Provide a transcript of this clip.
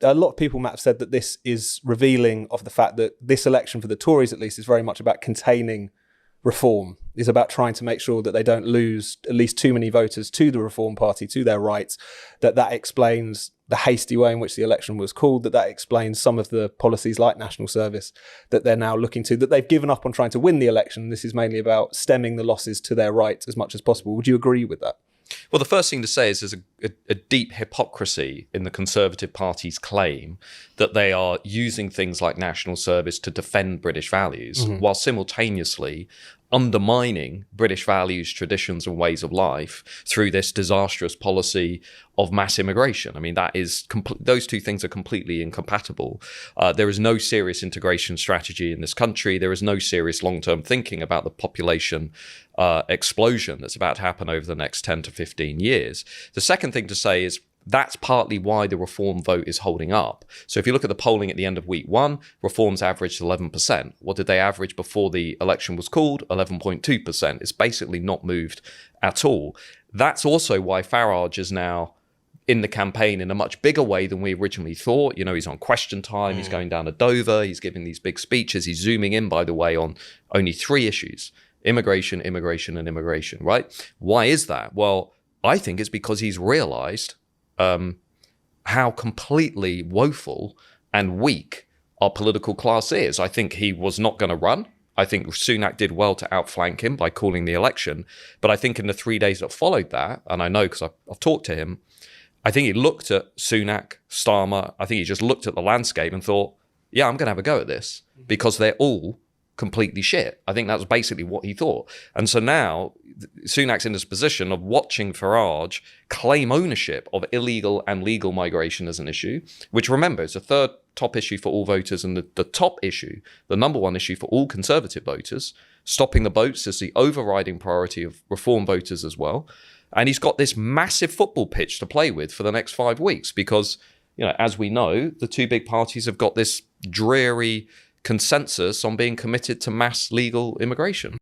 a lot of people, Matt, have said that this is revealing of the fact that this election, for the Tories at least, is very much about containing reform, is about trying to make sure that they don't lose at least too many voters to the Reform Party, to their rights, that explains the hasty way in which the election was called, that explains some of the policies like national service that they're now looking to, that they've given up on trying to win the election. This is mainly about stemming the losses to their right as much as possible. Would you agree with that? Well, the first thing to say is there's a deep hypocrisy in the Conservative Party's claim that they are using things like national service to defend British values, while simultaneously undermining British values, traditions and ways of life through this disastrous policy of mass immigration. I mean, those two things are completely incompatible. There is no serious integration strategy in this country. There is no serious long-term thinking about the population explosion that's about to happen over the next 10 to 15 years. The second thing to say is that's partly why the Reform vote is holding up. So if you look at the polling at the end of week one, Reform's averaged 11%. What did they average before the election was called? 11.2%. It's basically not moved at all. That's also why Farage is now in the campaign in a much bigger way than we originally thought. You know, he's on Question Time, he's going down to Dover, he's giving these big speeches, he's zooming in, by the way, on only 3 issues: immigration, immigration, and immigration, right? Why is that? Well, I think it's because he's realized how completely woeful and weak our political class is. I think he was not going to run. I think Sunak did well to outflank him by calling the election. But I think in the 3 days that followed that, and I know because I've talked to him, I think he looked at Sunak, Starmer, I think he just looked at the landscape and thought, yeah, I'm going to have a go at this because they're all completely shit. I think that was basically what he thought. And so now Sunak's in this position of watching Farage claim ownership of illegal and legal migration as an issue, which, remember, is the third top issue for all voters and the top issue, the number one issue for all Conservative voters. Stopping the boats is the overriding priority of Reform voters as well. And he's got this massive football pitch to play with for the next 5 weeks because, you know, as we know, the two big parties have got this dreary consensus on being committed to mass legal immigration.